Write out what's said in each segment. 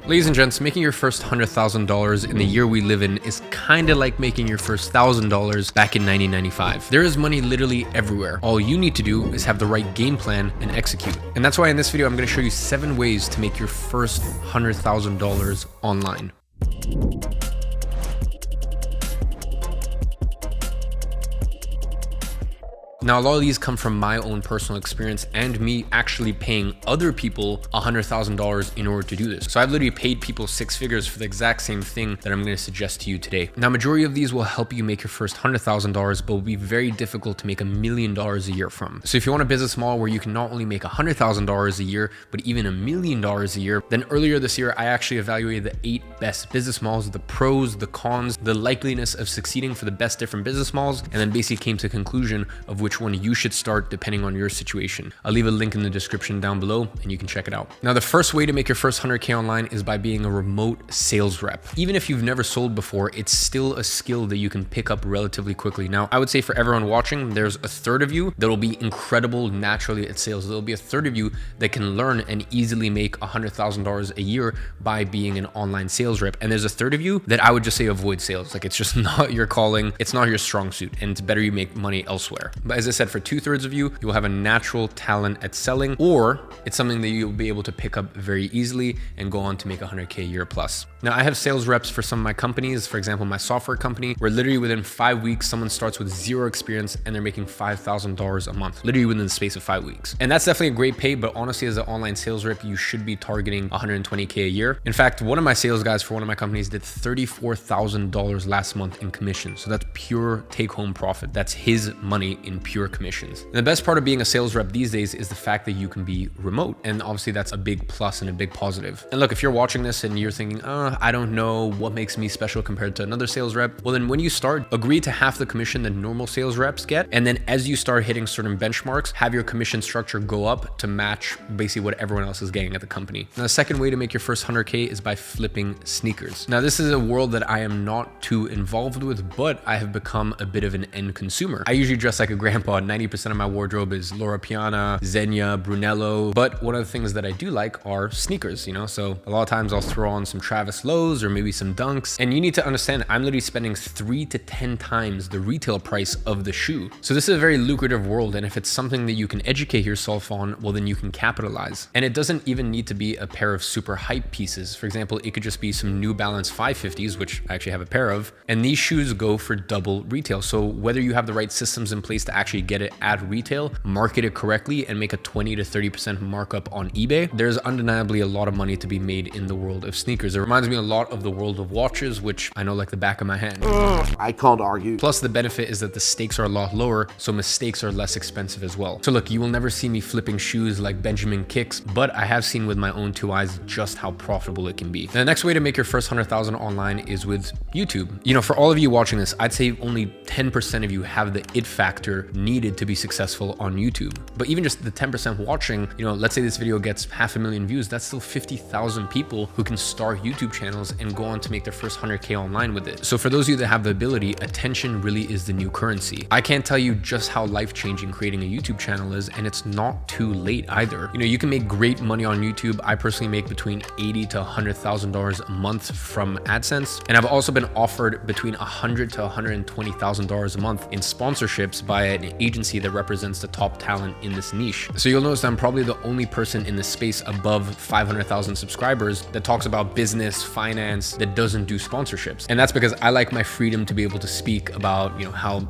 Ladies and gents, making your first $100,000 in the year we live in is kind of like making your first $1,000 back in 1995. There is money literally everywhere. All you need to do is have the right game plan and execute. And that's why in this video, I'm going to show you 7 ways to make your first $100,000 online. Now, a lot of these come from my own personal experience and me actually paying other people $100,000 in order to do this. So I've literally paid people 6 figures for the exact same thing that I'm going to suggest to you today. Now, majority of these will help you make your first $100,000, but will be very difficult to make $1 million a year from. So if you want a business model where you can not only make $100,000 a year, but even $1 million a year, then earlier this year, I actually evaluated the 8 best business models, the pros, the cons, the likeliness of succeeding for the best different business models, and then basically came to a conclusion of which one you should start depending on your situation. I'll leave a link in the description down below and you can check it out. Now, the first way to make your first 100K online is by being a remote sales rep. Even if you've never sold before, it's still a skill that you can pick up relatively quickly. Now, I would say for everyone watching, there's a third of you that will be incredible naturally at sales. There'll be a third of you that can learn and easily make $100,000 a year by being an online sales rep. And there's a third of you that I would just say avoid sales. Like, it's just not your calling. It's not your strong suit, and it's better you make money elsewhere. But as I said, for 2/3 of you, you will have a natural talent at selling, or it's something that you'll be able to pick up very easily and go on to make 100K a year plus. Now, I have sales reps for some of my companies. For example, my software company, where literally within 5 weeks, someone starts with 0 experience and they're making $5,000 a month, literally within the space of 5 weeks. And that's definitely a great pay, but honestly, as an online sales rep, you should be targeting 120K a year. In fact, one of my sales guys for one of my companies did $34,000 last month in commission. So that's pure take-home profit. That's his money in pure commissions. And the best part of being a sales rep these days is the fact that you can be remote. And obviously that's a big plus and a big positive. And look, if you're watching this and you're thinking, I don't know what makes me special compared to another sales rep, well, then when you start, agree to half the commission that normal sales reps get. And then as you start hitting certain benchmarks, have your commission structure go up to match basically what everyone else is getting at the company. Now, the second way to make your first 100K is by flipping sneakers. Now, this is a world that I am not too involved with, but I have become a bit of an end consumer. I usually dress like a grandpa. 90% of my wardrobe is Laura Piana, Zegna, Brunello. But one of the things that I do like are sneakers, you know? So a lot of times I'll throw on some Travis Lowe's or maybe some Dunks. And you need to understand, I'm literally spending 3 to 10 times the retail price of the shoe. So this is a very lucrative world. And if it's something that you can educate yourself on, well, then you can capitalize. And it doesn't even need to be a pair of super hype pieces. For example, it could just be some New Balance 550s, which I actually have a pair of. And these shoes go for double retail. So whether you have the right systems in place to actually get it at retail, market it correctly, and make a 20 to 30% markup on eBay, there's undeniably a lot of money to be made in the world of sneakers. It reminds me a lot of the world of watches, which I know like the back of my hand. I can't argue. Plus, the benefit is that the stakes are a lot lower, so mistakes are less expensive as well. So look, you will never see me flipping shoes like Benjamin Kicks, but I have seen with my own 2 eyes just how profitable it can be. And the next way to make your first 100,000 online is with YouTube. You know, for all of you watching this, I'd say only 10% of you have the it factor needed to be successful on YouTube. But even just the 10% watching, you know, let's say this video gets 500,000 views, that's still 50,000 people who can start YouTube channels and go on to make their first 100K online with it. So for those of you that have the ability, attention really is the new currency. I can't tell you just how life-changing creating a YouTube channel is, and it's not too late either. You know, you can make great money on YouTube. I personally make between $80,000 to $100,000 a month from AdSense. And I've also been offered between $100,000 to $120,000 a month in sponsorships by an agency that represents the top talent in this niche. So you'll notice that I'm probably the only person in this space above 500,000 subscribers that talks about business, finance, that doesn't do sponsorships. And that's because I like my freedom to be able to speak about, you know, how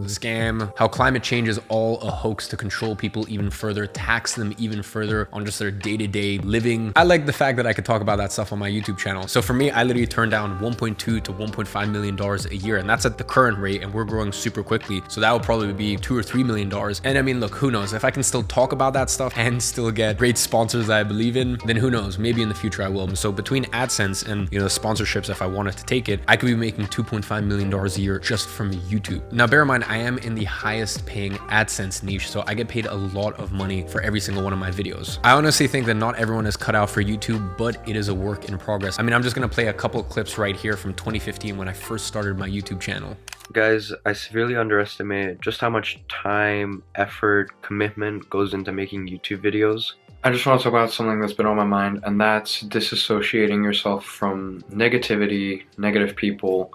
scam, how climate change is all a hoax to control people even further, tax them even further on just their day-to-day living. I like the fact that I could talk about that stuff on my YouTube channel. So for me, I literally turn down $1.2 to $1.5 million a year, and that's at the current rate, and we're growing super quickly. So that will probably be $2 or $3 million. And I mean, look, who knows? If I can still talk about that stuff and still get great sponsors that I believe in, then who knows? Maybe in the future I will. So between AdSense and, you know, the sponsorships, if I wanted to take it, I could be making $2.5 million a year just from YouTube. Now, bear in mind, I am in the highest paying AdSense niche, so I get paid a lot of money for every single one of my videos. I honestly think that not everyone is cut out for YouTube, but it is a work in progress. I mean, I'm just gonna play a couple of clips right here from 2015 when I first started my YouTube channel. Guys, I severely underestimate just how much time, effort, commitment goes into making YouTube videos. I just want to talk about something that's been on my mind, and that's disassociating yourself from negativity, negative people.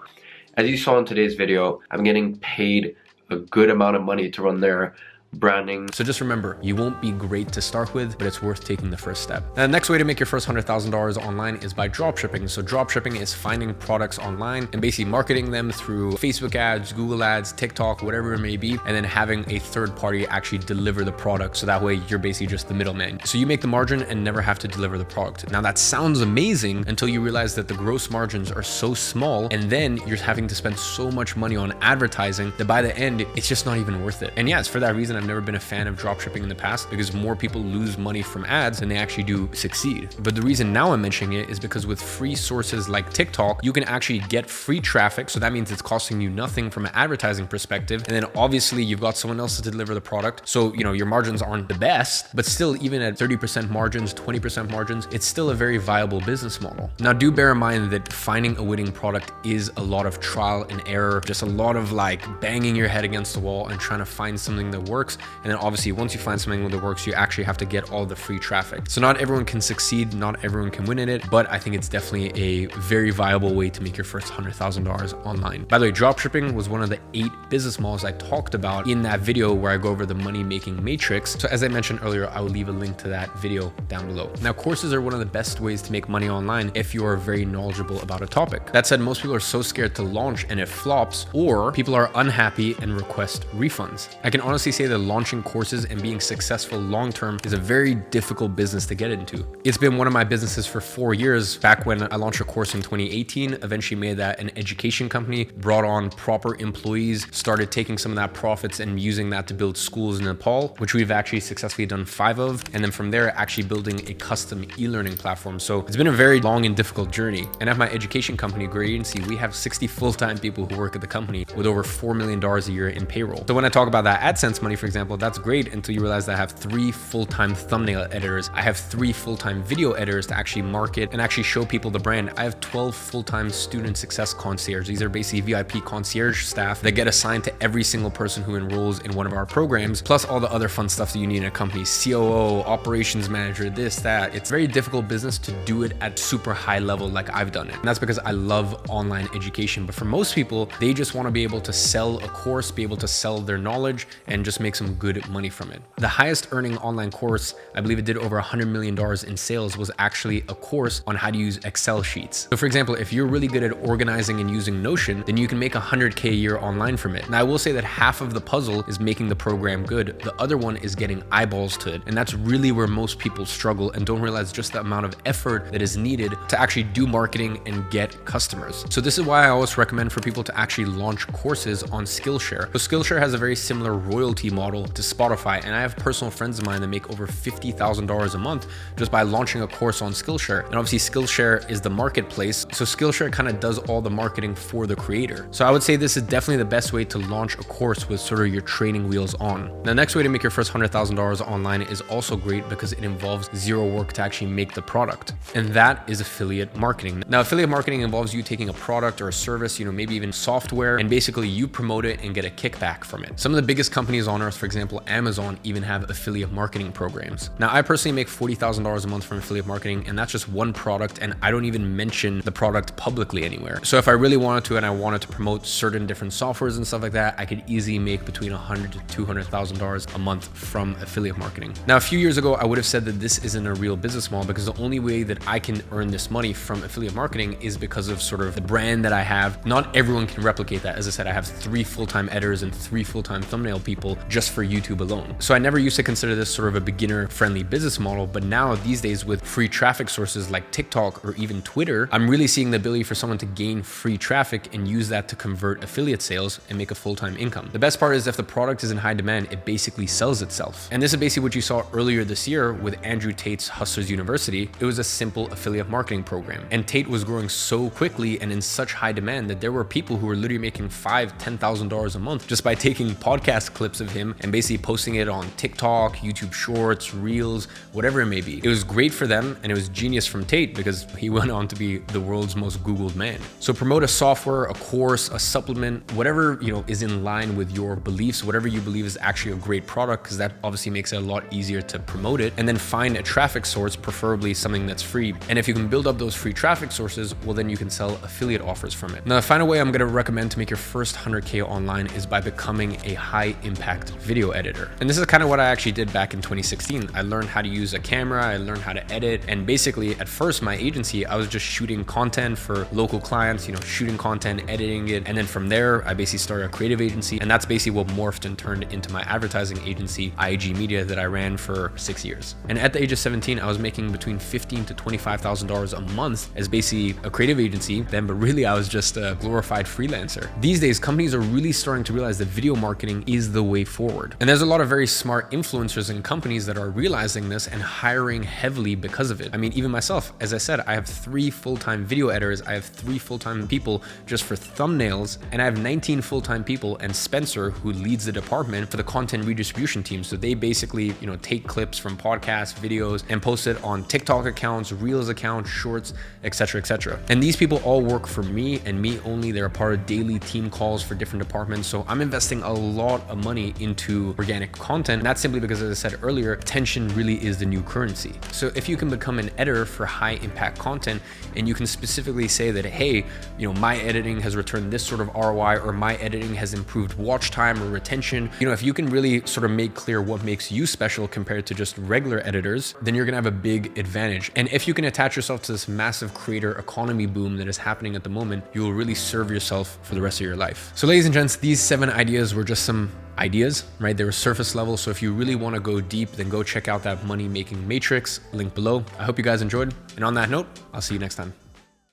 As you saw in today's video, I'm getting paid a good amount of money to run their branding. So just remember, you won't be great to start with, but it's worth taking the first step. Now, the next way to make your first $100,000 online is by dropshipping. So dropshipping is finding products online and basically marketing them through Facebook ads, Google ads, TikTok, whatever it may be, and then having a third party actually deliver the product. So that way you're basically just the middleman. So you make the margin and never have to deliver the product. Now that sounds amazing until you realize that the gross margins are so small, and then you're having to spend so much money on advertising that by the end, it's just not even worth it. And yeah, it's for that reason I've never been a fan of dropshipping in the past, because more people lose money from ads than they actually do succeed. But the reason now I'm mentioning it is because with free sources like TikTok, you can actually get free traffic. So that means it's costing you nothing from an advertising perspective. And then obviously you've got someone else to deliver the product. So, your margins aren't the best, but still, even at 30% margins, 20% margins, it's still a very viable business model. Now, do bear in mind that finding a winning product is a lot of trial and error, just a lot of banging your head against the wall and trying to find something that works. And then obviously once you find something that works, you actually have to get all the free traffic. So not everyone can succeed, not everyone can win in it, but I think it's definitely a very viable way to make your first $100,000 online. By the way, dropshipping was one of the 8 business models I talked about in that video where I go over the money making matrix. So as I mentioned earlier, I will leave a link to that video down below. Now, courses are one of the best ways to make money online if you are very knowledgeable about a topic. That said, most people are so scared to launch and it flops, or people are unhappy and request refunds. I can honestly say that launching courses and being successful long-term is a very difficult business to get into. It's been one of my businesses for 4 years. Back when I launched a course in 2018, eventually made that an education company, brought on proper employees, started taking some of that profits and using that to build schools in Nepal, which we've actually successfully done 5 of. And then from there, actually building a custom e-learning platform. So it's been a very long and difficult journey. And at my education company, Great Agency, we have 60 full-time people who work at the company with over $4 million a year in payroll. So when I talk about that AdSense money, for example, that's great until you realize that I have 3 full-time thumbnail editors. I have 3 full-time video editors to actually market and actually show people the brand. I have 12 full-time student success concierge. These are basically VIP concierge staff that get assigned to every single person who enrolls in one of our programs, plus all the other fun stuff that you need in a company, COO, operations manager, this, that. It's a very difficult business to do it at super high level like I've done it. And that's because I love online education. But for most people, they just want to be able to sell a course, be able to sell their knowledge, and just make some good money from it. The highest earning online course, I believe it did over $100 million in sales, was actually a course on how to use Excel sheets. So for example, if you're really good at organizing and using Notion, then you can make $100K a year online from it. Now I will say that half of the puzzle is making the program good. The other one is getting eyeballs to it. And that's really where most people struggle and don't realize just the amount of effort that is needed to actually do marketing and get customers. So this is why I always recommend for people to actually launch courses on Skillshare. So Skillshare has a very similar royalty model to Spotify, and I have personal friends of mine that make over $50,000 a month just by launching a course on Skillshare. And obviously Skillshare is the marketplace, so Skillshare kind of does all the marketing for the creator. So I would say this is definitely the best way to launch a course with sort of your training wheels on. The next way to make your first $100,000 online is also great because it involves zero work to actually make the product, and that is affiliate marketing. Now affiliate marketing involves you taking a product or a service, maybe even software, and basically you promote it and get a kickback from it. Some of the biggest companies on earth, for example, Amazon, even have affiliate marketing programs. Now, I personally make $40,000 a month from affiliate marketing, and that's just one product, and I don't even mention the product publicly anywhere. So if I really wanted to and I wanted to promote certain different softwares and stuff like that, I could easily make between $100,000 to $200,000 a month from affiliate marketing. Now, a few years ago, I would have said that this isn't a real business model because the only way that I can earn this money from affiliate marketing is because of sort of the brand that I have. Not everyone can replicate that. As I said, I have 3 full-time editors and 3 full-time thumbnail people just for YouTube alone. So I never used to consider this sort of a beginner-friendly business model, but now these days with free traffic sources like TikTok or even Twitter, I'm really seeing the ability for someone to gain free traffic and use that to convert affiliate sales and make a full-time income. The best part is if the product is in high demand, it basically sells itself. And this is basically what you saw earlier this year with Andrew Tate's Hustlers University. It was a simple affiliate marketing program. And Tate was growing so quickly and in such high demand that there were people who were literally making $5,000 to $10,000 a month just by taking podcast clips of him them and basically posting it on TikTok, YouTube Shorts, Reels, whatever it may be. It was great for them, and it was genius from Tate because he went on to be the world's most Googled man. So promote a software, a course, a supplement, whatever, is in line with your beliefs, whatever you believe is actually a great product, because that obviously makes it a lot easier to promote it. And then find a traffic source, preferably something that's free. And if you can build up those free traffic sources, well, then you can sell affiliate offers from it. Now, the final way I'm going to recommend to make your first 100K online is by becoming a high impact video editor. And this is kind of what I actually did back in 2016. I learned how to use a camera, I learned how to edit. And basically at first my agency, I was just shooting content for local clients, shooting content, editing it. And then from there, I basically started a creative agency. And that's basically what morphed and turned into my advertising agency, IG Media, that I ran for 6 years. And at the age of 17, I was making between $15,000 to $25,000 a month as basically a creative agency then, but really I was just a glorified freelancer. These days, companies are really starting to realize that video marketing is the way forward. And there's a lot of very smart influencers and companies that are realizing this and hiring heavily because of it. I mean, even myself, as I said, I have 3 full-time video editors. I have 3 full-time people just for thumbnails, and I have 19 full-time people, and Spencer, who leads the department for the content redistribution team. So they basically, take clips from podcasts, videos, and post it on TikTok accounts, Reels accounts, Shorts, etc., etc. And these people all work for me and me only. They're a part of daily team calls for different departments. So I'm investing a lot of money into organic content. And that's simply because, as I said earlier, attention really is the new currency. So if you can become an editor for high impact content, and you can specifically say that, hey, my editing has returned this sort of ROI, or my editing has improved watch time or retention. If you can really sort of make clear what makes you special compared to just regular editors, then you're gonna have a big advantage. And if you can attach yourself to this massive creator economy boom that is happening at the moment, you will really serve yourself for the rest of your life. So ladies and gents, these 7 ideas were just some ideas, right? They were surface level. So if you really want to go deep, then go check out that money making matrix, link below. I hope you guys enjoyed. And on that note, I'll see you next time.